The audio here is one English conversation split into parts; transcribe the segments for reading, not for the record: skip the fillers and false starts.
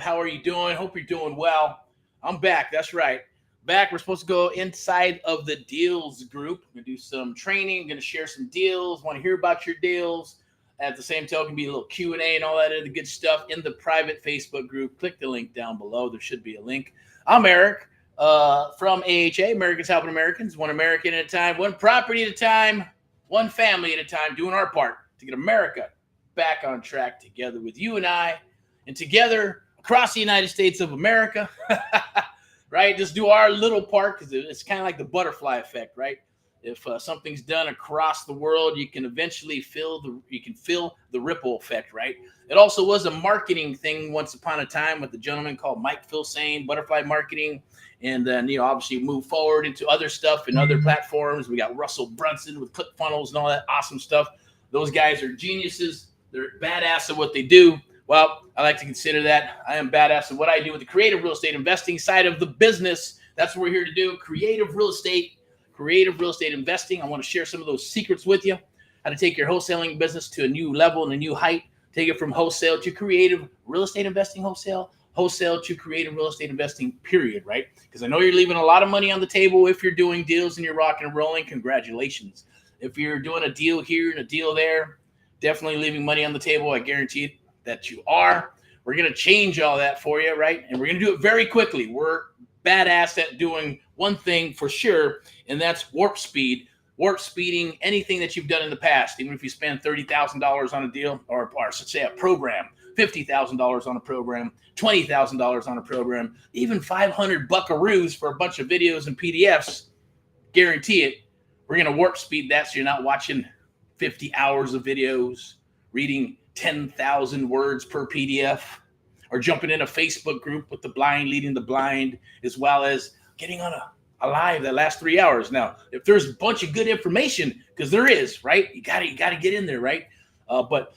How are you doing? Hope you're doing well. I'm back. That's right. Back. We're supposed to go inside of the deals group. I'm going to do some training. I'm going to share some deals. Want to hear about your deals. At the same token, be a little Q&A and all that other good stuff in the private Facebook group. Click the link down below. There should be a link. I'm Eric from AHA, Americans Helping Americans, one American at a time, one property at a time, one family at a time, doing our part to get America back on track together with you and I, and together across the United States of America, right? Just do our little part, because it's kind of like the butterfly effect, right? If something's done across the world, you can eventually feel the ripple effect, right? It also was a marketing thing once upon a time with a gentleman called Mike Filsaime, butterfly marketing, and then obviously move forward into other stuff and other platforms. We got Russell Brunson with ClickFunnels and all that awesome stuff. Those guys are geniuses. They're badass at what they do. Well, I like to consider that. I am badass at what I do with the creative real estate investing side of the business. That's what we're here to do. Creative real estate investing. I want to share some of those secrets with you. How to take your wholesaling business to a new level and a new height. Take it from wholesale to creative real estate investing, wholesale to creative real estate investing, period, right? Because I know you're leaving a lot of money on the table if you're doing deals and you're rocking and rolling. Congratulations. If you're doing a deal here and a deal there, definitely leaving money on the table. I guarantee that you are. We're going to change all that for you, right? And we're going to do it very quickly. We're badass at doing one thing for sure, and that's warp speeding anything that you've done in the past. Even if you spend $30,000 on a deal, or say a program, $50,000 on a program, $20,000 on a program, even 500 buckaroos for a bunch of videos and PDFs, guarantee it, we're going to warp speed that so you're not watching 50 hours of videos, reading 10,000 words per PDF, or jumping in a Facebook group with the blind leading the blind, as well as getting on a live that lasts 3 hours. Now, if there's a bunch of good information, because there is, right? You gotta get in there, right? But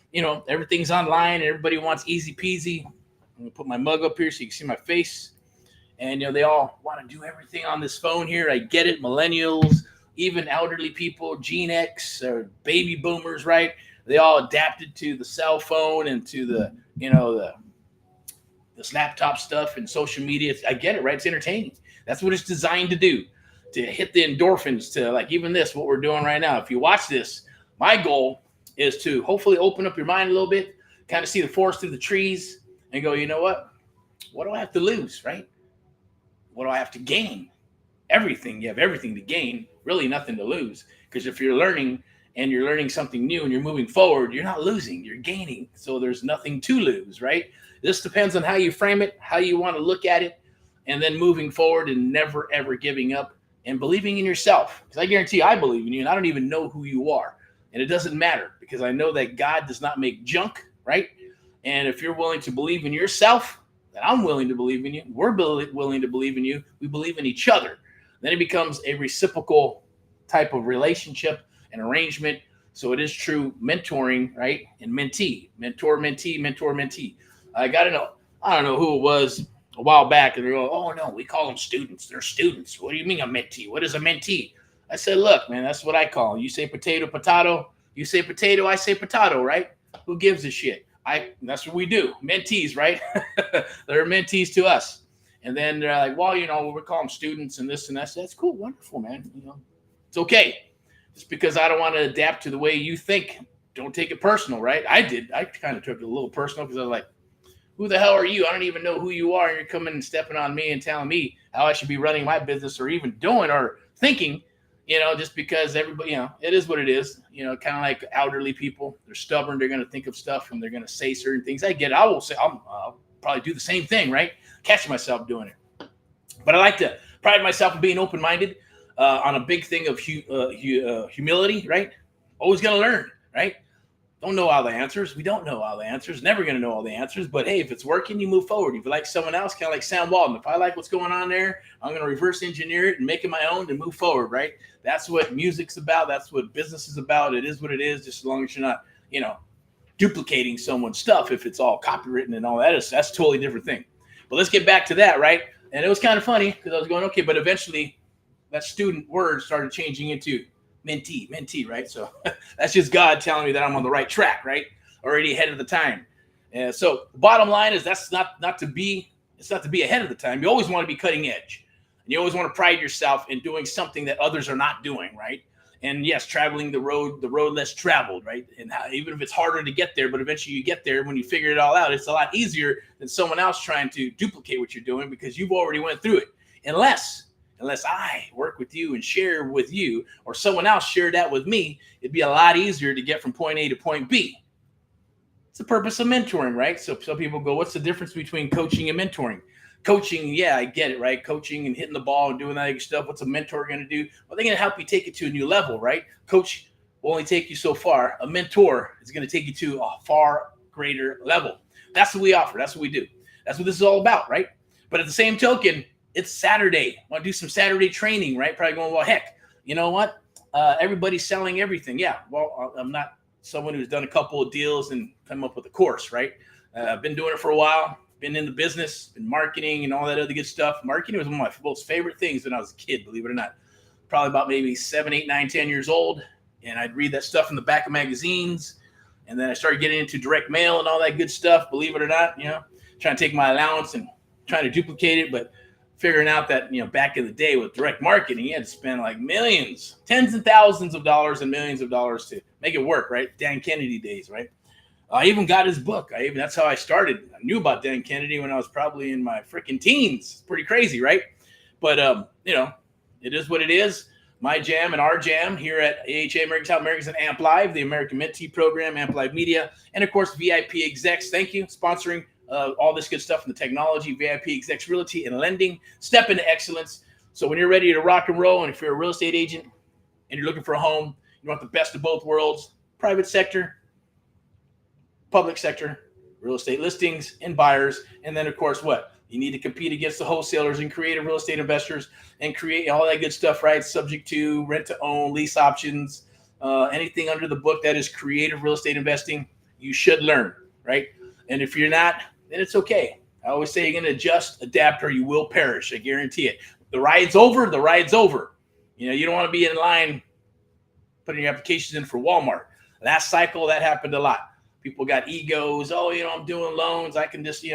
everything's online and everybody wants easy peasy. I'm gonna put my mug up here so you can see my face. And they all want to do everything on this phone here. I get it, millennials, even elderly people, Gen X or baby boomers, right? They all adapted to the cell phone and to the this laptop stuff and social media. I get it, right? It's entertaining. That's what it's designed to do, to hit the endorphins, to like even this, what we're doing right now. If you watch this, my goal is to hopefully open up your mind a little bit, kind of see the forest through the trees and go, you know what? What do I have to lose, right? What do I have to gain? Everything. You have everything to gain, really nothing to lose. Because if you're learning and you're learning something new and you're moving forward, you're not losing, you're gaining. So there's nothing to lose, right? This depends on how you frame it, how you want to look at it, and then moving forward and never, ever giving up and believing in yourself. Because I guarantee I believe in you, and I don't even know who you are. And it doesn't matter, because I know that God does not make junk, right? And if you're willing to believe in yourself, then I'm willing to believe in you. We're willing to believe in you. We believe in each other. Then it becomes a reciprocal type of relationship and arrangement. So it is true mentoring, right? And mentee, mentor, mentee. I don't know who it was a while back, and they're going, oh no, we call them students. They're students. What do you mean a mentee? What is a mentee? I said, look, man, that's what I call them. You say potato. You say potato, I say potato, right? Who gives a shit? That's what we do. Mentees, right? They're mentees to us. And then they're like, well, we call them students and this and that. That's cool, wonderful, man. It's okay. Just because I don't want to adapt to the way you think, don't take it personal, right? I did. I kind of took it a little personal because I was like, who the hell are you? I don't even know who you are. And you're coming and stepping on me and telling me how I should be running my business or even doing or thinking, just because everybody, it is what it is. Kind of like elderly people. They're stubborn. They're going to think of stuff and they're going to say certain things. I get it. I'll probably do the same thing, right? Catch myself doing it. But I like to pride myself on being open-minded on a big thing of humility, right? Always going to learn, right? Don't know all the answers. We don't know all the answers. Never going to know all the answers. But hey, if it's working, you move forward. If you like someone else, kind of like Sam Walton, if I like what's going on there, I'm going to reverse engineer it and make it my own and move forward, right? That's what music's about. That's what business is about. It is what it is, just as long as you're not, duplicating someone's stuff. If it's all copywritten and all that, that's a totally different thing. But let's get back to that, right? And it was kind of funny because I was going, okay, but eventually that student word started changing into mentee, right? So that's just God telling me that I'm on the right track, right? Already ahead of the time. And so bottom line is it's not to be ahead of the time. You always want to be cutting edge. And you always want to pride yourself in doing something that others are not doing, right? And yes, traveling the road less traveled, right? And even if it's harder to get there, but eventually you get there. When you figure it all out, it's a lot easier than someone else trying to duplicate what you're doing because you've already went through it. Unless I work with you and share with you, or someone else shared that with me, it'd be a lot easier to get from point A to point B. It's the purpose of mentoring, right? So some people go, what's the difference between coaching and mentoring? Coaching, yeah, I get it, right? Coaching and hitting the ball and doing that stuff. What's a mentor going to do? Well, they're going to help you take it to a new level, right? Coach will only take you so far. A mentor is going to take you to a far greater level. That's what we offer. That's what we do. That's what this is all about, right? But at the same token, it's Saturday. I want to do some Saturday training, right? Probably going, well, heck, you know what? Everybody's selling everything. Yeah, well, I'm not someone who's done a couple of deals and come up with a course, right? I've been doing it for a while. Been in the business, been marketing and all that other good stuff. Marketing was one of my most favorite things when I was a kid, believe it or not. Probably about maybe 7, 8, 9, 10 years old. And I'd read that stuff in the back of magazines. And then I started getting into direct mail and all that good stuff, believe it or not, trying to take my allowance and trying to duplicate it, but figuring out that, back in the day with direct marketing, you had to spend like millions, tens and thousands of dollars and millions of dollars to make it work, right? Dan Kennedy days, right? I even got his book. That's how I started. I knew about Dan Kennedy when I was probably in my freaking teens. Pretty crazy, right? But, it is what it is. My jam and our jam here at AHA, American Amplify, the American Mentee Program, Amplify Media, and, of course, VIP Execs. Thank you. Sponsoring all this good stuff in the technology, VIP Execs Realty and Lending. Step into excellence. So when you're ready to rock and roll, and if you're a real estate agent and you're looking for a home, you want the best of both worlds, private sector, public sector, real estate listings and buyers. And then, of course, what? You need to compete against the wholesalers and creative real estate investors and create all that good stuff, right? Subject to rent to own, lease options, anything under the book that is creative real estate investing, you should learn, right? And if you're not, then it's okay. I always say you're going to adjust, adapt, or you will perish. I guarantee it. The ride's over. The ride's over. You don't want to be in line putting your applications in for Walmart. Last cycle, that happened a lot. People got egos. Oh, I'm doing loans. I can just,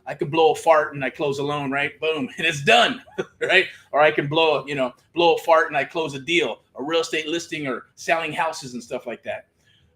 I could blow a fart and I close a loan, right? Boom, and it's done, right? Or I can blow a fart and I close a deal, a real estate listing, or selling houses and stuff like that.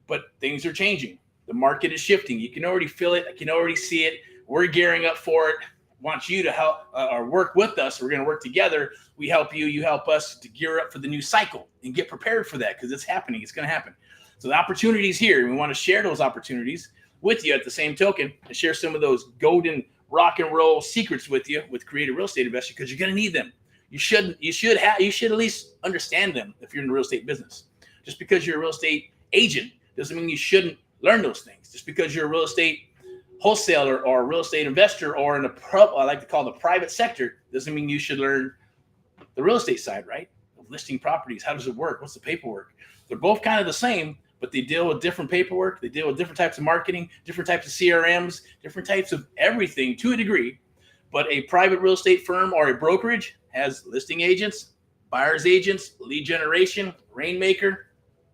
But things are changing. The market is shifting. You can already feel it. I can already see it. We're gearing up for it. Want you to help or work with us. We're going to work together. We help you. You help us to gear up for the new cycle and get prepared for that because it's happening. It's going to happen. So the opportunities here, we want to share those opportunities with you at the same token and share some of those golden rock and roll secrets with you with creative real estate investing because you're going to need them. You should at least understand them if you're in the real estate business. Just because you're a real estate agent doesn't mean you shouldn't learn those things. Just because you're a real estate wholesaler or a real estate investor or in I like to call the private sector doesn't mean you should learn the real estate side, right? Of listing properties. How does it work? What's the paperwork? They're both kind of the same, but they deal with different paperwork. They deal with different types of marketing, different types of CRMs, different types of everything to a degree. But a private real estate firm or a brokerage has listing agents, buyer's agents, lead generation, rainmaker.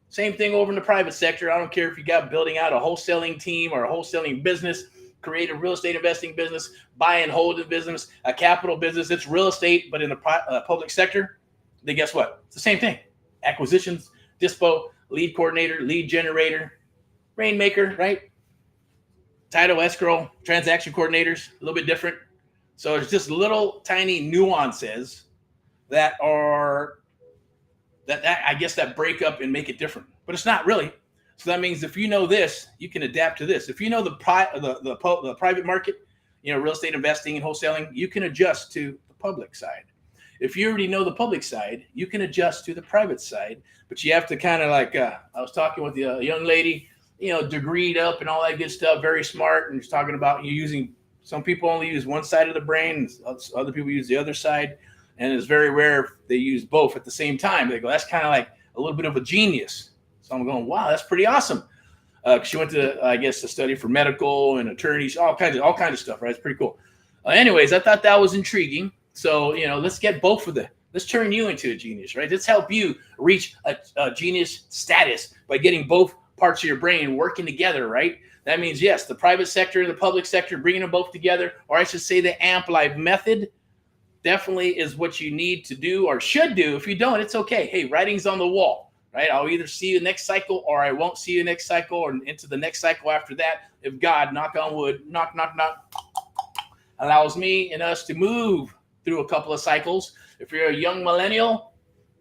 Same thing over in the private sector. I don't care if you got building out a wholesaling team or a wholesaling business, creative real estate investing business, buy and hold business, a capital business. It's real estate, but in the public sector, then guess what? It's the same thing. Acquisitions, dispo, lead coordinator, lead generator, rainmaker, right? Title, escrow, transaction coordinators, a little bit different. So it's just little tiny nuances that are that break up and make it different, but it's not really. So that means if you know this, you can adapt to this. If you know the private market, real estate investing and wholesaling, you can adjust to the public side. If you already know the public side, you can adjust to the private side, but you have to kind of I was talking with a young lady, degreed up and all that good stuff, very smart. And she's talking about some people only use one side of the brain, other people use the other side. And it's very rare if they use both at the same time. They go, that's kind of like a little bit of a genius. So I'm going, wow, that's pretty awesome. She went to, I guess, to study for medical and attorneys, all kinds of stuff, right? It's pretty cool. Anyways, I thought that was intriguing. So, let's get both of them. Let's turn you into a genius, right? Let's help you reach a genius status by getting both parts of your brain working together, right? That means, yes, the private sector and the public sector, bringing them both together, or I should say the Amplify method definitely is what you need to do or should do. If you don't, it's okay. Hey, writing's on the wall, right? I'll either see you next cycle or I won't see you next cycle or into the next cycle after that. If God, knock on wood, knock, allows me and us to move through a couple of cycles. If you're a young millennial,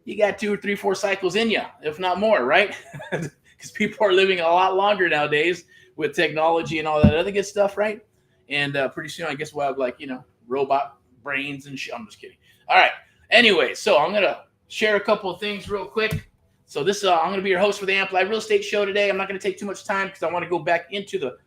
you got 2 or 3, 4 cycles in you, if not more, right? Because people are living a lot longer nowadays with technology and all that other good stuff, right? And pretty soon, I guess we'll have like, robot brains and shit. I'm just kidding. All right. Anyway, so I'm going to share a couple of things real quick. So this, I'm going to be your host for the Amplify Real Estate Show today. I'm not going to take too much time because I want to go back into the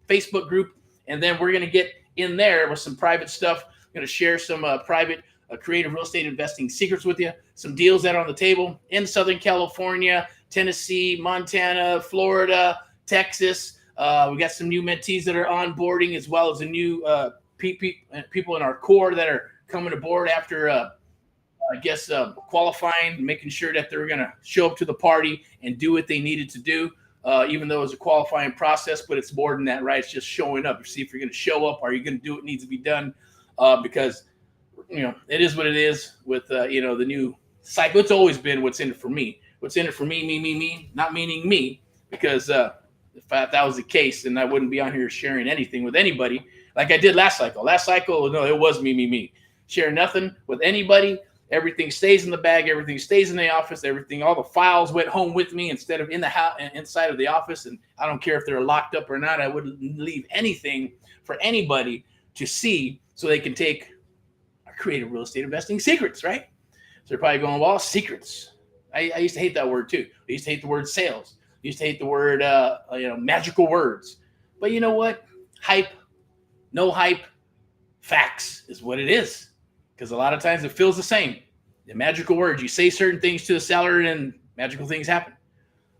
Facebook group, and then we're going to get in there with some private stuff. I'm going to share some private creative real estate investing secrets with you, some deals that are on the table in Southern California, Tennessee, Montana, Florida, Texas. We got some new mentees that are onboarding, as well as a new people in our core that are coming aboard after, qualifying, making sure that they're going to show up to the party and do what they needed to do, even though it's a qualifying process. But it's more than that, right? It's just showing up. See if you're going to show up. Are you going to do what needs to be done? Because, it is what it is with, the new cycle. It's always been what's in it for me. What's in it for me, me, not meaning me, because if that was the case, then I wouldn't be on here sharing anything with anybody like I did last cycle. Last cycle, no, it was me. Share nothing with anybody. Everything stays in the bag. Everything stays in the office. All the files went home with me instead of in the house, inside of the office. And I don't care if they're locked up or not. I wouldn't leave anything for anybody to see so they can take our creative real estate investing secrets, right? So they're probably going, well, secrets. I used to hate that word too. I used to hate the word sales. I used to hate the word, magical words. But you know what? Hype, no hype, facts is what it is. Because a lot of times it feels the same. The magical words, you say certain things to the seller and magical things happen.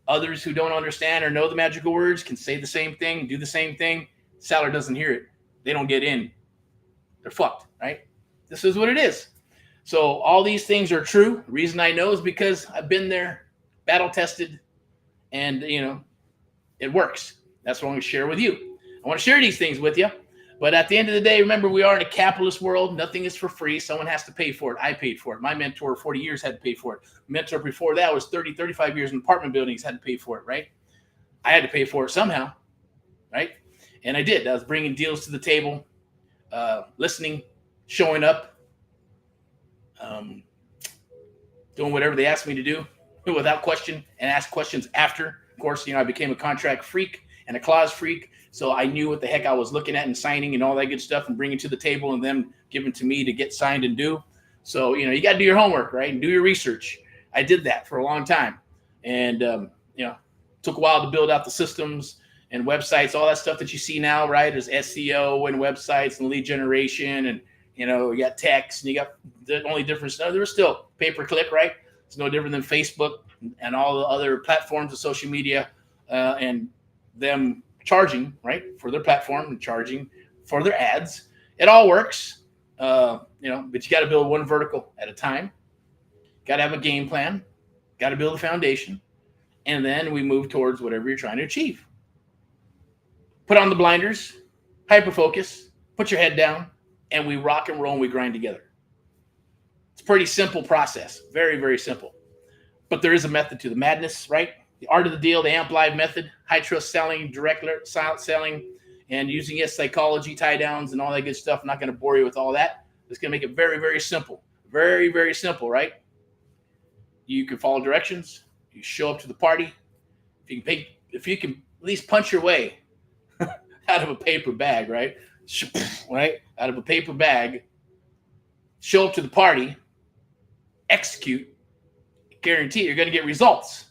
Others who don't understand or know the magical words can say the same thing, do the same thing. Seller doesn't hear it. They don't get in. They're fucked, right? This is what it is. So all these things are true. The reason I know is because I've been there, battle tested, and, it works. That's what I'm going to share with you. I want to share these things with you. But at the end of the day, remember, we are in a capitalist world. Nothing is for free. Someone has to pay for it. I paid for it. My mentor, 40 years, had to pay for it. Mentor before that was 30, 35 years in apartment buildings, had to pay for it, right? I had to pay for it somehow, right? And I did. I was bringing deals to the table, listening, showing up, doing whatever they asked me to do without question, and ask questions after. Of course, I became a contract freak and a clause freak. So I knew what the heck I was looking at and signing and all that good stuff and bringing to the table and then giving to me to get signed and do. So, you got to do your homework, right? And do your research. I did that for a long time. And, took a while to build out the systems and websites, all that stuff that you see now, right? There's SEO and websites and lead generation and, you got text and you got the only difference. No, there was still pay-per-click, right? It's no different than Facebook and all the other platforms of social media and them charging, right, for their platform and charging for their ads. It all works, but you got to build one vertical at a time. Got to have a game plan. Got to build a foundation. And then we move towards whatever you're trying to achieve. Put on the blinders, hyper-focus, put your head down, and we rock and roll and we grind together. It's a pretty simple process. Very, very simple. But there is a method to the madness, right? The art of the deal, the Amplify method, high trust selling, direct silent selling, and using psychology, tie downs, and all that good stuff. I'm not going to bore you with all that. It's going to make it very, very simple. Very, very simple, right? You can follow directions. You show up to the party. If you can at least punch your way out of a paper bag, right? Right? Out of a paper bag, show up to the party, execute, guarantee you're going to get results.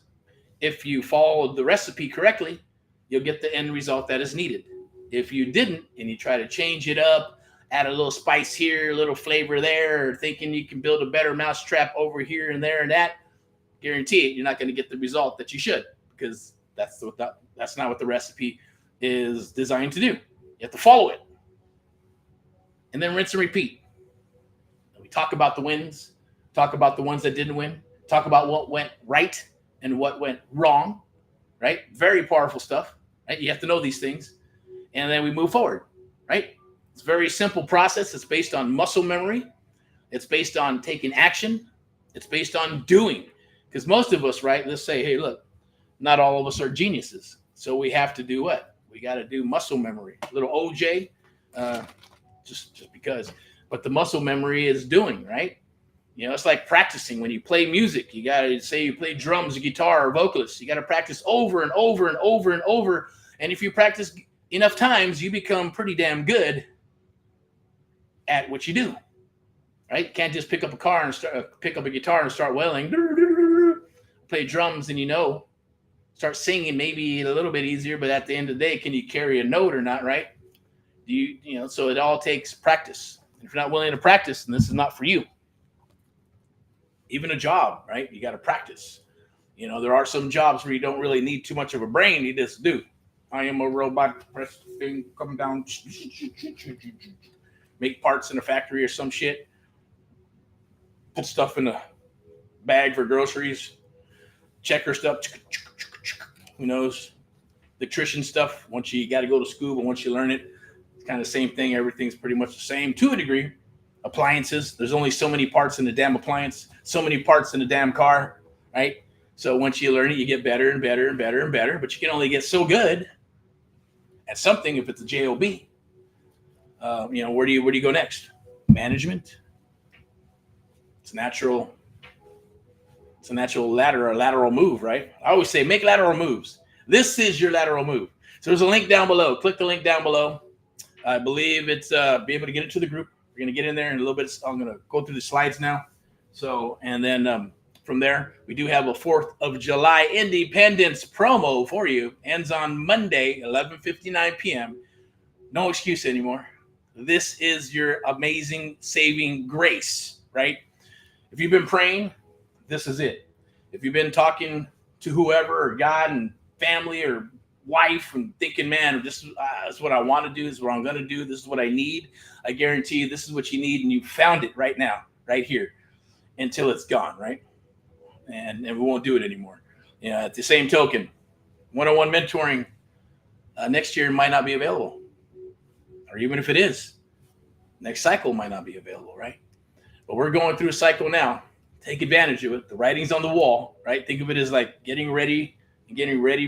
If you follow the recipe correctly, you'll get the end result that is needed. If you didn't, and you try to change it up, add a little spice here, a little flavor there, or thinking you can build a better mousetrap over here and there and that, guarantee it, you're not going to get the result that you should, because that's not what the recipe is designed to do. You have to follow it. And then rinse and repeat. And we talk about the wins, talk about the ones that didn't win, talk about what went right and what went wrong. right? Very powerful stuff, right? You have to know these things. And then we move forward, right? It's a very simple process. It's based on muscle memory. It's based on taking action. It's based on doing. Because most of us, right, let's say, hey, look, not all of us are geniuses. So we have to do what? We got to do muscle memory. A little OJ, just because. But the muscle memory is doing, right? You know, it's like practicing. When you play music, you got to say you play drums, guitar, or vocalist. You got to practice over and over and over and over. And if you practice enough times, you become pretty damn good at what you do, right? You can't just pick up a guitar and start wailing, play drums, and start singing maybe a little bit easier, but at the end of the day, can you carry a note or not, right? So it all takes practice. If you're not willing to practice, then this is not for you. Even a job, right? You got to practice. There are some jobs where you don't really need too much of a brain. You just do. I am a robot, press the thing, come down, make parts in a factory or some shit, put stuff in a bag for groceries, checker stuff, who knows, electrician stuff. Once you got to go to school, but once you learn it, it's kind of the same thing. Everything's pretty much the same to a degree. Appliances, there's only so many parts in the damn appliance, so many parts in the damn car, right? So once you learn it, you get better and better and better and better, but you can only get so good at something if it's a job. Where do you go next? Management. It's a natural lateral move, right? I always say make lateral moves. This is your lateral move. So there's a link down below. Click the link down below. I believe it's be able to get into the group. We're going to get in there in a little bit. I'm going to go through the slides now. So, and then from there, we do have a 4th of July Independence promo for you. Ends on Monday, 11:59 p.m. No excuse anymore. This is your amazing saving grace, right? If you've been praying, this is it. If you've been talking to whoever or God and family or wife and thinking, man, this is what I want to do. This is what I'm going to do. This is what I need. I guarantee you this is what you need. And you found it right now, right here, until it's gone, right? And we won't do it anymore. At the same token, one-on-one mentoring next year might not be available. Or even if it is, next cycle might not be available, right? But we're going through a cycle now. Take advantage of it. The writing's on the wall, right? Think of it as like getting ready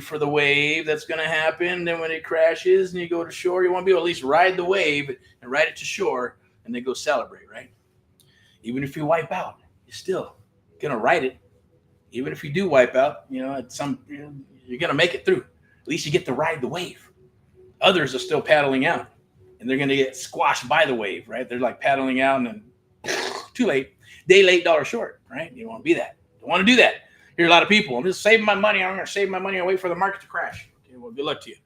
for the wave that's going to happen. Then when it crashes and you go to shore, you want to be able to at least ride the wave and ride it to shore and then go celebrate, right? Even if you wipe out, you're still going to ride it. Even if you do wipe out, you're going to make it through. At least you get to ride the wave. Others are still paddling out and they're going to get squashed by the wave, right? They're like paddling out and then too late. Day late, dollar short, right? You don't want to be that. Don't want to do that. Hear a lot of people, I'm just saving my money. I'm going to save my money and wait for the market to crash. Okay, well, good luck to you.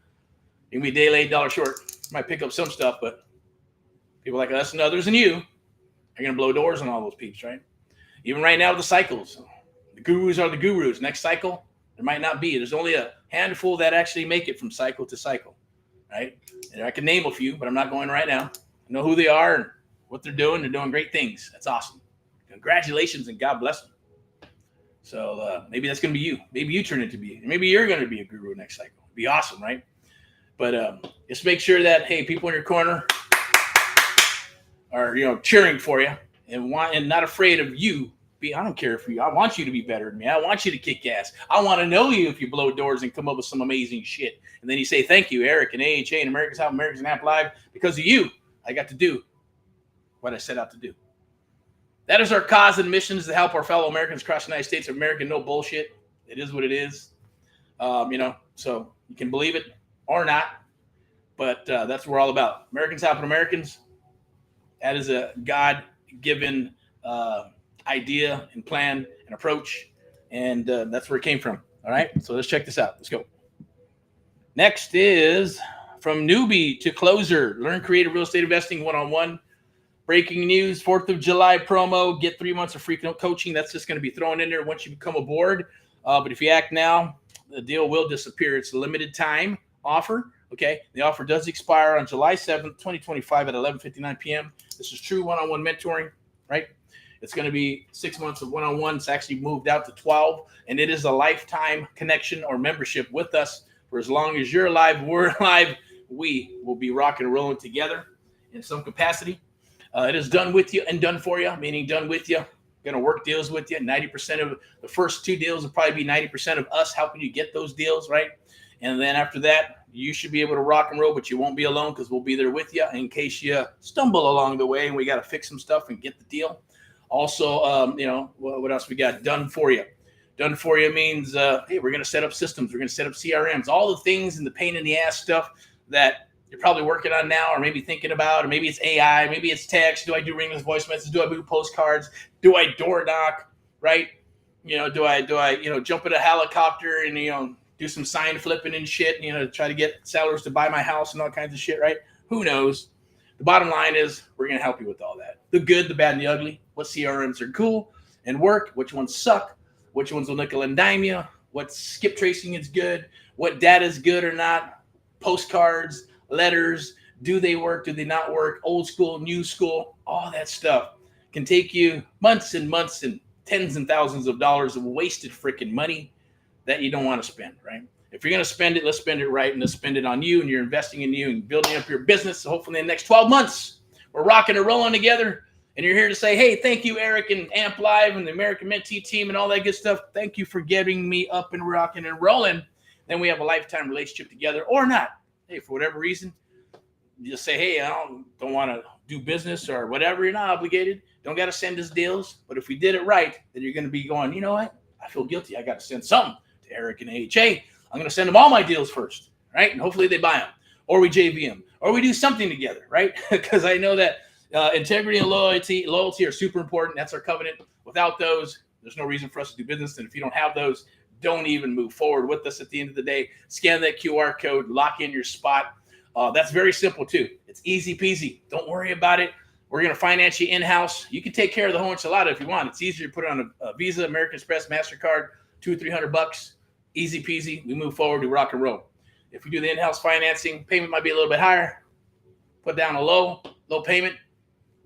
You can be day late, dollar short. Might pick up some stuff, but people like us and others and you are going to blow doors on all those peeps, right? Even right now with the cycles, the gurus are the gurus. Next cycle, there might not be. There's only a handful that actually make it from cycle to cycle, right? And I can name a few, but I'm not going right now. I know who they are and what they're doing. They're doing great things. That's awesome. Congratulations and God bless them. So maybe that's going to be you. Maybe you turn into be. Maybe you're going to be a guru next cycle. It'd be awesome, right? But just make sure that, hey, people in your corner are, cheering for you and not afraid of you. I don't care if I want you to be better than me. I want you to kick ass. I want to know you if you blow doors and come up with some amazing shit. And then you say, thank you, Erick and AHA and American Amplify. Because of you, I got to do what I set out to do. That is our cause and mission, is to help our fellow Americans across the United States of America. No bullshit. It is what it is. So you can believe it or not, but that's what we're all about. Americans helping Americans. That is a God-given idea and plan and approach, and that's where it came from. All right, so let's check this out. Let's go. Next is from newbie to closer. Learn creative real estate investing one-on-one. Breaking news, 4th of July promo. Get 3 months of free coaching. That's just going to be thrown in there once you become aboard. But if you act now, the deal will disappear. It's a limited time offer. Okay. The offer does expire on July 7th, 2025 at 11:59 p.m. This is true one-on-one mentoring, right? It's going to be 6 months of one-on-one. It's actually moved out to 12, and it is a lifetime connection or membership with us. For as long as you're alive, we're alive, we will be rocking and rolling together in some capacity. It is done with you and done for you, meaning done with you. Going to work deals with you. 90% of the first 2 deals will probably be 90% of us helping you get those deals, right? And then after that, you should be able to rock and roll, but you won't be alone because we'll be there with you in case you stumble along the way and we got to fix some stuff and get the deal. Also, what else we got? Done for you. Done for you means, hey, we're going to set up systems. We're going to set up CRMs, all the things and the pain in the ass stuff that you're probably working on now, or maybe thinking about, or maybe it's AI, maybe it's text. Do I do ringless voice messages? Do I do postcards? Do I door knock? Right? Do I jump in a helicopter and do some sign flipping and shit? Try to get sellers to buy my house and all kinds of shit. Right? Who knows? The bottom line is we're going to help you with all that. The good, the bad, and the ugly. What CRMs are cool and work? Which ones suck? Which ones will nickel and dime you? What skip tracing is good? What data is good or not? Postcards, letters, do they work? Do they not work? Old school, new school, all that stuff can take you months and months and tens and thousands of dollars of wasted freaking money that you don't want to spend, right? If you're going to spend it, let's spend it right, and let's spend it on you, and you're investing in you and building up your business. So hopefully in the next 12 months, we're rocking and rolling together, and you're here to say, hey, thank you, Eric and Amplify and the American Mentee team and all that good stuff. Thank you for getting me up and rocking and rolling. Then we have a lifetime relationship together, or not. Hey, for whatever reason, you just say, hey, I don't want to do business or whatever. You're not obligated. Don't got to send us deals. But if we did it right, then you're going to be going, you know what? I feel guilty. I got to send something to Erick and AHA. I'm going to send them all my deals first, right? And hopefully they buy them, or we JV them, or we do something together, right? Because I know that integrity and loyalty are super important. That's our covenant. Without those, there's no reason for us to do business. And if you don't have those, don't even move forward with us at the end of the day. Scan that QR code, lock in your spot. That's very simple too. It's easy peasy. Don't worry about it. We're going to finance you in-house. You can take care of the whole enchilada if you want. It's easier to put it on a Visa, American Express, MasterCard, $200-300. Easy peasy. We move forward. We rock and roll. If we do the in-house financing, payment might be a little bit higher. Put down a low payment.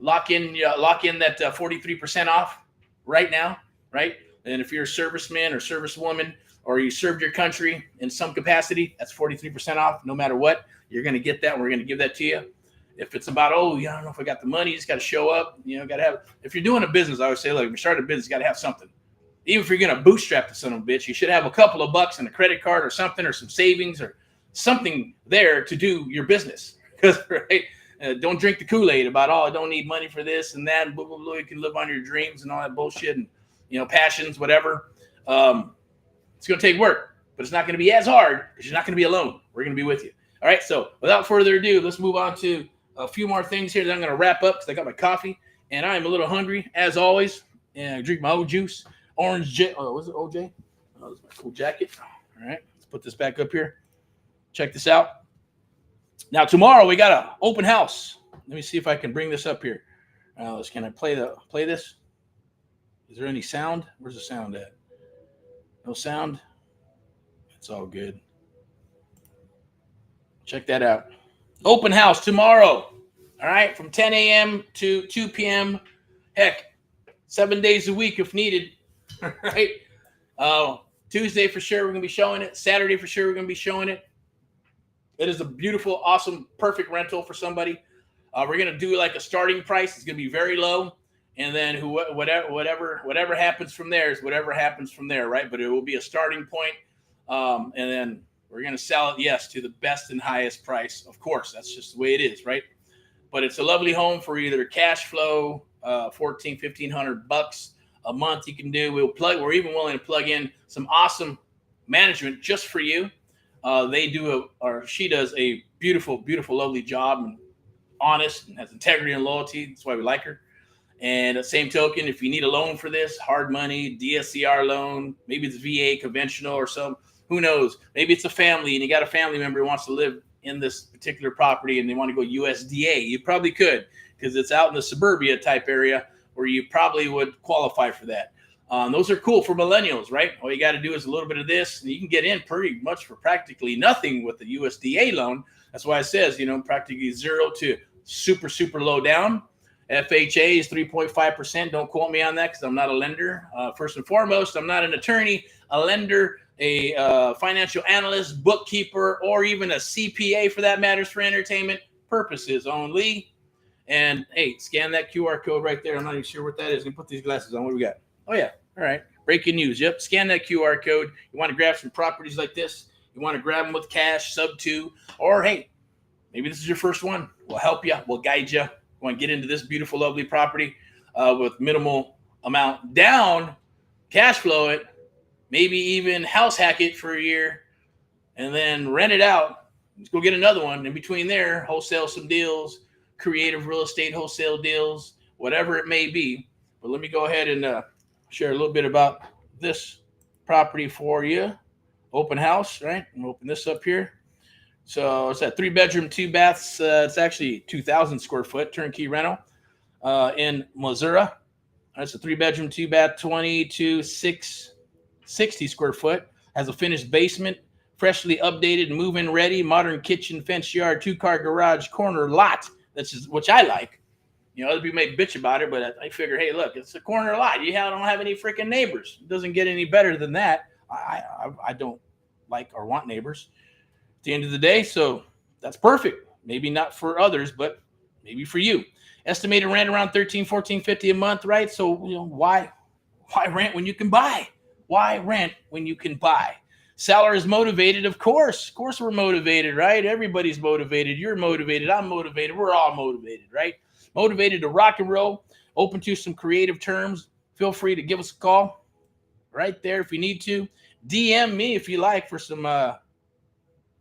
Lock in that 43% off right now, right? And if you're a serviceman or servicewoman, or you served your country in some capacity, that's 43% off. No matter what, you're going to get that. We're going to give that to you. If it's about, I don't know if I got the money, you just got to show up. Got to have. If you're doing a business, I always say, look, if you're starting a business, you got to have something. Even if you're going to bootstrap the son of a bitch, you should have a couple of bucks in a credit card or something, or some savings or something there to do your business. Because right, don't drink the Kool-Aid about, I don't need money for this and that, and blah, blah, blah. You can live on your dreams and all that bullshit and passions, whatever. It's going to take work, but it's not going to be as hard because you're not going to be alone. We're going to be with you. All right. So without further ado, let's move on to a few more things here that I'm going to wrap up because I got my coffee and I am a little hungry as always. And I drink my old juice, orange jet. Oh, was it OJ? Oh, that's my cool jacket. All right. Let's put this back up here. Check this out. Now, tomorrow we got an open house. Let me see if I can bring this up here. Can I play this? Is there any sound? Where's the sound at? No sound? It's all good. Check that out. Open house tomorrow. All right. From 10 a.m. to 2 p.m. Heck, 7 days a week if needed. All right. Tuesday for sure we're going to be showing it. Saturday for sure we're going to be showing it. It is a beautiful, awesome, perfect rental for somebody. We're going to do like a starting price. It's going to be very low. And then whatever happens from there is whatever happens from there, right? But it will be a starting point. And then we're going to sell it, yes, to the best and highest price. Of course, that's just the way it is, right? But it's a lovely home for either cash flow, $1,500 a month you can do. We're even willing to plug in some awesome management just for you. She does a beautiful, beautiful, lovely job, and honest and has integrity and loyalty. That's why we like her. And at the same token, if you need a loan for this, hard money, DSCR loan, maybe it's VA conventional or some, who knows? Maybe it's a family and you got a family member who wants to live in this particular property and they want to go USDA. You probably could because it's out in the suburbia type area where you probably would qualify for that. Those are cool for millennials, right? All you got to do is a little bit of this and you can get in pretty much for practically nothing with the USDA loan. That's why it says, practically zero to super, super low down. FHA is 3.5%. Don't quote me on that because I'm not a lender. First and foremost, I'm not an attorney, a lender, a financial analyst, bookkeeper, or even a CPA for that matters, for entertainment purposes only. And hey, scan that QR code right there. I'm not even sure what that is. Let me put these glasses on. What do we got? Oh yeah. All right. Breaking news. Yep. Scan that QR code. You want to grab some properties like this. You want to grab them with cash, sub 2, or hey, maybe this is your first one. We'll help you. We'll guide you. You want to get into this beautiful, lovely property with minimal amount down, cash flow it, maybe even house hack it for a year, and then rent it out. Let's go get another one. In between there, wholesale some deals, creative real estate wholesale deals, whatever it may be. But let me go ahead and share a little bit about this property for you. Open house, right? I'm gonna open this up here. So it's a 3-bedroom, 2 baths. It's actually 2,000 square foot turnkey rental in Missouri. It's a 3-bedroom, 2 bath, 22,660 square foot. Has a finished basement, freshly updated, move-in ready, modern kitchen, fenced yard, 2-car garage, corner lot. That's just, which I like. You know, other people may bitch about it, but I figure, hey, look, it's a corner lot. You don't have any freaking neighbors. It doesn't get any better than that. I don't like or want neighbors at the end of the day. So that's perfect. Maybe not for others, but maybe for you. Estimated rent around $13-14.50 a month, right? So, you know, why rent when you can buy? Why rent when you can buy? Seller is motivated, of course. Of course we're motivated, right? Everybody's motivated. You're motivated. I'm motivated. We're all motivated, right? Motivated to rock and roll. Open to some creative terms. Feel free to give us a call right there if you need to. DM me if you like for some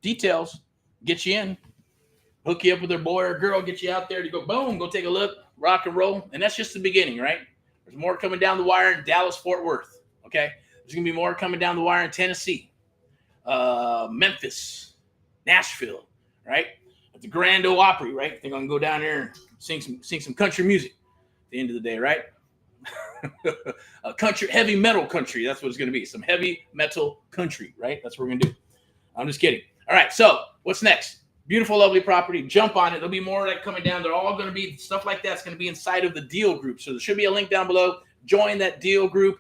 details. Get you in. Hook you up with a boy or girl. Get you out there to go, boom, go take a look, rock and roll. And that's just the beginning, right? There's more coming down the wire in Dallas, Fort Worth, okay? There's going to be more coming down the wire in Tennessee, Memphis, Nashville, right? At the Grand Ole Opry, right? I think I'm going to go down there and sing some country music at the end of the day, right? A country, heavy metal country. That's what it's going to be. Some heavy metal country, right? That's what we're going to do. I'm just kidding. All right. So what's next? Beautiful, lovely property. Jump on it. There'll be more like coming down. They're all going to be stuff like that's going to be inside of the deal group. So there should be a link down below. Join that deal group.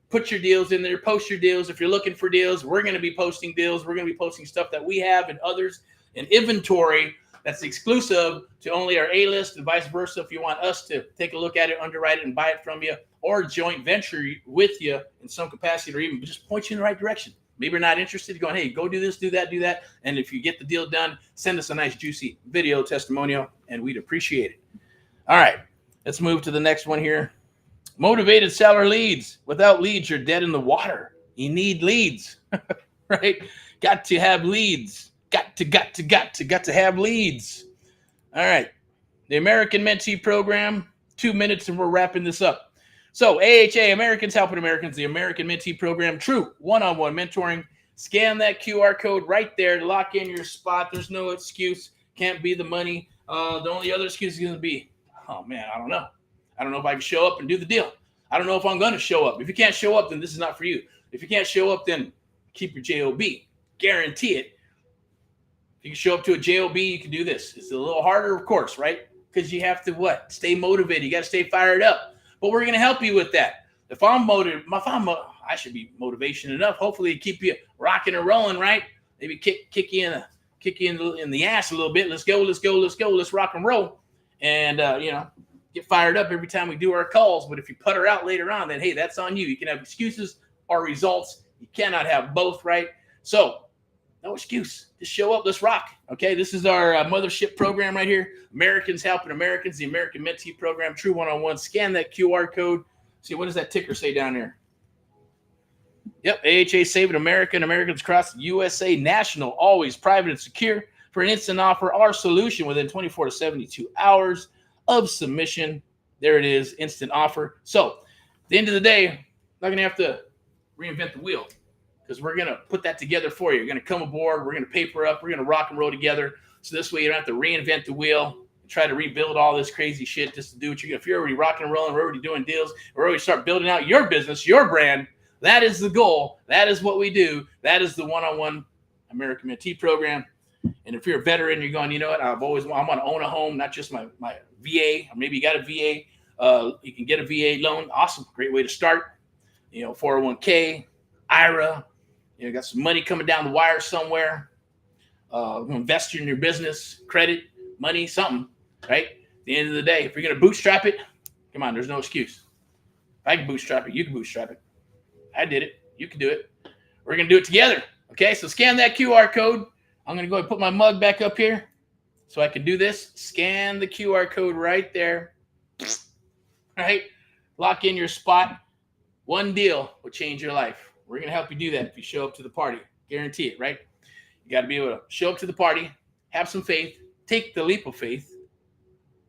Put your deals in there. Post your deals. If you're looking for deals, we're going to be posting deals. We're going to be posting stuff that we have and others in inventory that's exclusive to only our A-list and vice versa. If you want us to take a look at it, underwrite it, and buy it from you, or joint venture with you in some capacity, or even just point you in the right direction. Maybe you're not interested, going, hey, go do this, do that, do that. And if you get the deal done, send us a nice, juicy video testimonial, and we'd appreciate it. All right, let's move to the next one here. Motivated seller leads. Without leads, you're dead in the water. You need leads, right? Got to have leads. Got to have leads. All right. The American Mentee Program, 2 minutes and we're wrapping this up. So AHA, Americans Helping Americans, the American Mentee Program, true one-on-one mentoring. Scan that QR code right there to lock in your spot. There's no excuse. Can't be the money. The only other excuse is going to be, oh, man, I don't know. I don't know if I can show up and do the deal. I don't know if I'm going to show up. If you can't show up, then this is not for you. If you can't show up, then keep your JOB. Guarantee it. If you can show up to a JOB, you can do this. It's a little harder, of course, right? Because you have to what? Stay motivated. You got to stay fired up. But we're going to help you with that. If I'm motivated, I should be motivation enough. Hopefully, keep you rocking and rolling, right? Maybe kick you in the ass a little bit. Let's go. Let's rock and roll, and get fired up every time we do our calls. But if you putter out later on, then hey, that's on you. You can have excuses or results. You cannot have both, right? So no excuse. Just show up. Let's rock. Okay, this is our mothership program right here. Americans Helping Americans, the American Mentee Program, true one-on-one. Scan that QR code. See, what does that ticker say down there? Yep, AHA Saving America and Americans across the USA. National, always private and secure. For an instant offer, our solution within 24 to 72 hours of submission. There it is, instant offer. So at the end of the day, I'm not going to have to reinvent the wheel, because we're going to put that together for you. You're going to come aboard. We're going to paper up. We're going to rock and roll together. So this way you don't have to reinvent the wheel and try to rebuild all this crazy shit just to do what you're going to. If you're already rocking and rolling, we're already doing deals, we're already start building out your business, your brand. That is the goal. That is what we do. That is the one-on-one American Mentee Program. And if you're a veteran, you're going, you know what, I want to own a home, not just my VA, or maybe you got a VA. You can get a VA loan. Awesome. Great way to start. 401k, IRA, got some money coming down the wire somewhere. Invest in your business, credit, money, something, right? At the end of the day, if you're going to bootstrap it, come on, there's no excuse. If I can bootstrap it, you can bootstrap it. I did it. You can do it. We're going to do it together. Okay, so scan that QR code. I'm going to go ahead and put my mug back up here so I can do this. Scan the QR code right there. Right? Lock in your spot. One deal will change your life. We're going to help you do that if you show up to the party. Guarantee it, right? You got to be able to show up to the party, have some faith, take the leap of faith,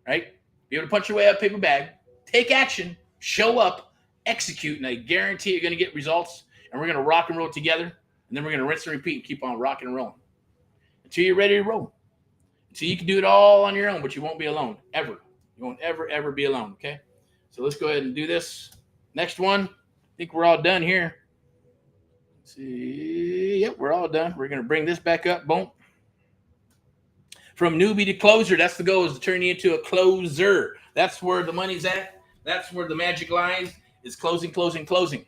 right? Be able to punch your way out of paper bag, take action, show up, execute, and I guarantee you're going to get results, and we're going to rock and roll together, and then we're going to rinse and repeat and keep on rocking and rolling until you're ready to roll. Until you can do it all on your own, but you won't be alone, ever. You won't ever, ever be alone, okay? So let's go ahead and do this. Next one. I think we're all done here. Let's see. Yep, we're all done. We're going to bring this back up. Boom. From newbie to closer, that's the goal, is to turn you into a closer. That's where the money's at. That's where the magic lies, is closing, closing, closing.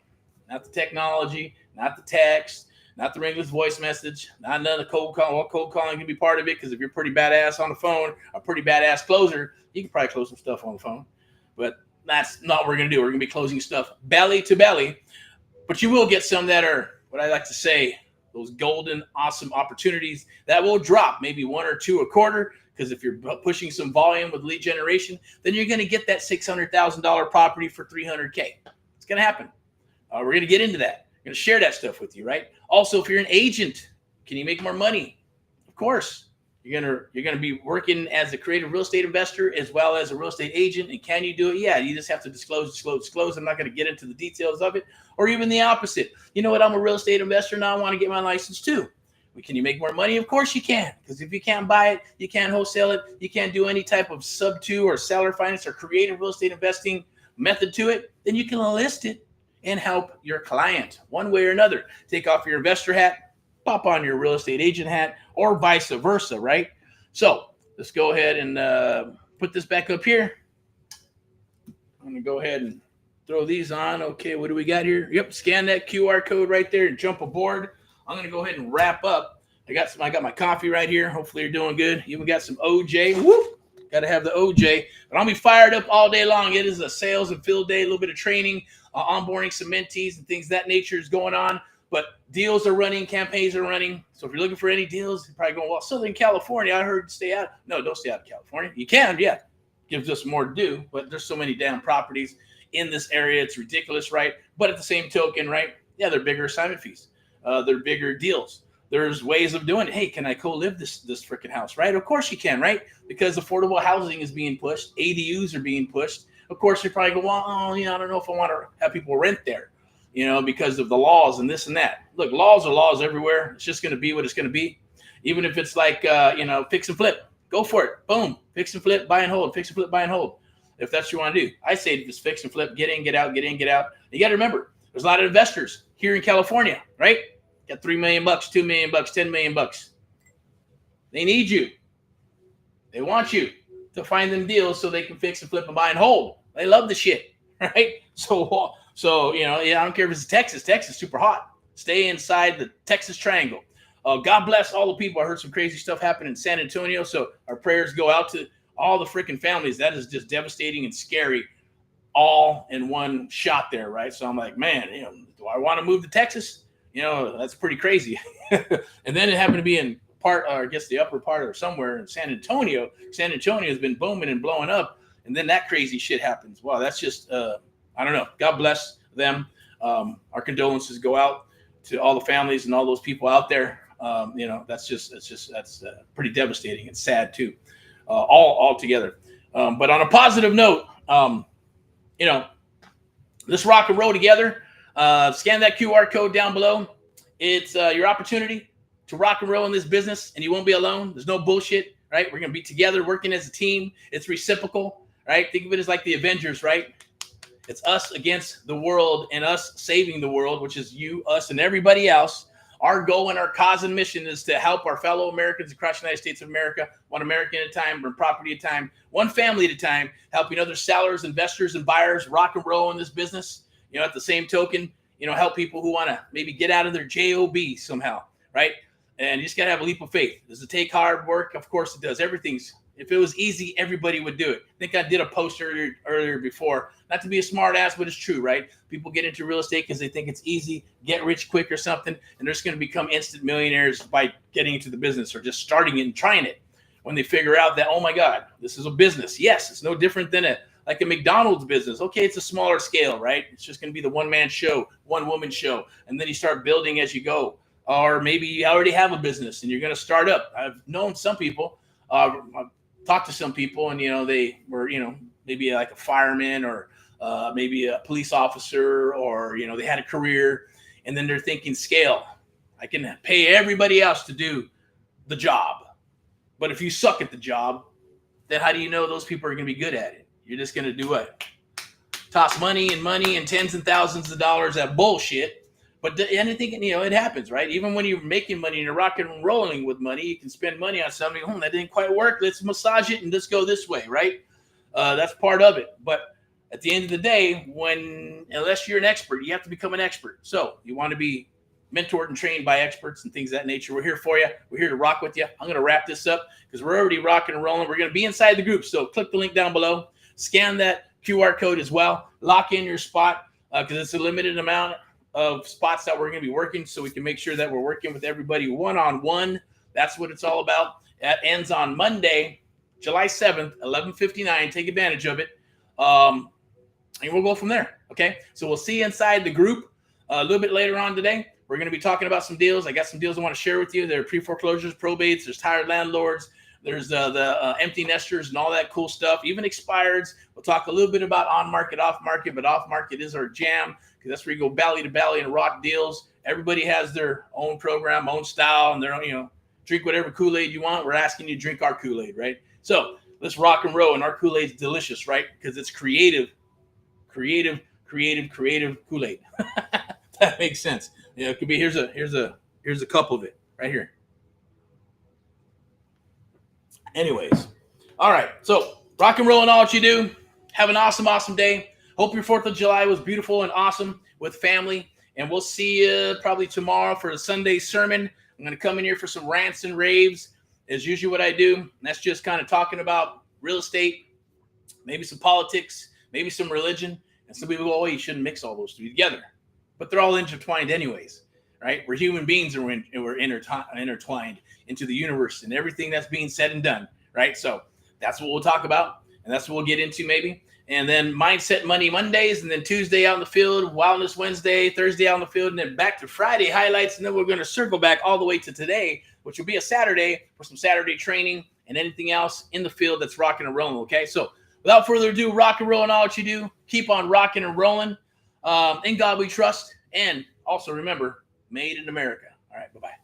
Not the technology, not the text, not the ringless voice message, not none of the cold calling. Well, cold calling can be part of it, because if you're pretty badass on the phone, a pretty badass closer, you can probably close some stuff on the phone. But that's not what we're going to do. We're going to be closing stuff belly to belly. But you will get some that are, what I like to say, those golden, awesome opportunities that will drop maybe one or two a quarter. Because if you're pushing some volume with lead generation, then you're going to get that $600,000 property for $300K. It's going to happen. We're going to get into that. I'm going to share that stuff with you, right? Also, if you're an agent, can you make more money? Of course. You're gonna be working as a creative real estate investor as well as a real estate agent. And can you do it? Yeah, you just have to disclose. I'm not going to get into the details of it. Or even the opposite. You know what? I'm a real estate investor now. I want to get my license too. Can you make more money? Of course you can. Because if you can't buy it, you can't wholesale it, you can't do any type of sub-2 or seller finance or creative real estate investing method to it, then you can list it and help your client one way or another. Take off your investor hat, pop on your real estate agent hat, or vice versa, right? So let's go ahead and put this back up here. I'm going to go ahead and throw these on. Okay, what do we got here? Yep, scan that QR code right there and jump aboard. I'm going to go ahead and wrap up. I got my coffee right here. Hopefully you're doing good. You even got some OJ. Woo! Got to have the OJ. But I'll be fired up all day long. It is a sales and field day, a little bit of training, onboarding some mentees and things of that nature is going on. But deals are running, campaigns are running. So if you're looking for any deals, you're probably going, well, Southern California, I heard stay out. No, don't stay out of California. You can, yeah. Gives us more to do, but there's so many damn properties in this area. It's ridiculous, right? But at the same token, right? Yeah, they're bigger assignment fees. They're bigger deals. There's ways of doing it. Hey, can I co-live this freaking house, right? Of course you can, right? Because affordable housing is being pushed. ADUs are being pushed. Of course, you're probably going, well, I don't know if I want to have people rent there, because of the laws and this and that. Look, laws are laws everywhere. It's just going to be what it's going to be. Even if it's like, fix and flip, go for it. Boom. Fix and flip, buy and hold. Fix and flip, buy and hold. If that's what you want to do. I say just fix and flip, get in, get out, get in, get out. You got to remember, there's a lot of investors here in California, right? Got $3 million, $2 million, $10 million. They need you. They want you to find them deals so they can fix and flip and buy and hold. They love the shit, right? So I don't care if it's Texas. Texas is super hot. Stay inside the Texas Triangle. God bless all the people. I heard some crazy stuff happen in San Antonio. So our prayers go out to all the freaking families. That is just devastating and scary, all in one shot there, right? So I'm like, man, do I want to move to Texas? That's pretty crazy. And then it happened to be in the upper part or somewhere in San Antonio. San Antonio has been booming and blowing up. And then that crazy shit happens. Wow, that's just, I don't know. God bless them. Our condolences go out to all the families and all those people out there. That's pretty devastating and sad too, all together. But on a positive note, let's rock and roll together. Scan that QR code down below. It's your opportunity to rock and roll in this business, and you won't be alone. There's no bullshit, right? We're going to be together working as a team. It's reciprocal, right? Think of it as like the Avengers, right? It's us against the world and us saving the world, which is you, us, and everybody else. Our goal and our cause and mission is to help our fellow Americans across the United States of America, one American at a time, one property at a time, one family at a time, helping other sellers, investors, and buyers rock and roll in this business. At the same token, help people who want to maybe get out of their job somehow, right? And you just got to have a leap of faith. Does it take hard work? Of course it does. If it was easy, everybody would do it. I think I did a post earlier before, not to be a smart ass, but it's true, right? People get into real estate because they think it's easy, get rich quick or something, and they're just going to become instant millionaires by getting into the business or just starting it and trying it. When they figure out that, oh my God, this is a business. Yes, it's no different than a McDonald's business. Okay, it's a smaller scale, right? It's just going to be the one-man show, one-woman show, and then you start building as you go. Or maybe you already have a business and you're going to start up. I've known some people. I've talked to some people, and they were maybe like a fireman or maybe a police officer, or they had a career, and then they're thinking scale. I can pay everybody else to do the job, but if you suck at the job, then how do you know those people are going to be good at it? You're just going to do what? Toss money and tens and thousands of dollars at bullshit. But anything, it happens, right? Even when you're making money and you're rocking and rolling with money, you can spend money on something. That didn't quite work. Let's massage it and let's go this way, right? That's part of it. But at the end of the day, unless you're an expert, you have to become an expert. So you want to be mentored and trained by experts and things of that nature. We're here for you. We're here to rock with you. I'm going to wrap this up because we're already rocking and rolling. We're going to be inside the group. So click the link down below. Scan that QR code as well. Lock in your spot because it's a limited amount of spots that we're going to be working, so we can make sure that we're working with everybody one-on-one. That's what it's all about. That ends on Monday, July 7th, 11:59. Take advantage of it. And we'll go from there. Okay. So we'll see you inside the group a little bit later on today. We're going to be talking about some deals. I got some deals I want to share with you. There are pre-foreclosures, probates, there's tired landlords, there's the empty nesters and all that cool stuff, even expireds. We'll talk a little bit about on-market, off-market, but off-market is our jam because that's where you go belly to belly and rock deals. Everybody has their own program, own style, and their own, drink whatever Kool-Aid you want. We're asking you to drink our Kool-Aid, right? So let's rock and roll, and our Kool-Aid's delicious, right? Because it's creative Kool-Aid. That makes sense. It could be here's a cup of it right here. Anyways, all right. So rock and roll in all what you do. Have an awesome day. Hope your 4th of July was beautiful and awesome with family. And we'll see you probably tomorrow for the Sunday sermon. I'm going to come in here for some rants and raves, as usually what I do. And that's just kind of talking about real estate, maybe some politics, maybe some religion. And some people go, oh, you shouldn't mix all those three together. But they're all intertwined anyways, right? We're human beings and we're intertwined into the universe and everything that's being said and done, right? So that's what we'll talk about. And that's what we'll get into maybe. And then Mindset Money Mondays, and then Tuesday out in the field, Wildness Wednesday, Thursday out in the field, and then back to Friday highlights. And then we're going to circle back all the way to today, which will be a Saturday for some Saturday training and anything else in the field that's rocking and rolling, okay? So without further ado, rock and roll in all what you do. Keep on rocking and rolling. In God we trust. And also remember, made in America. All right, bye-bye.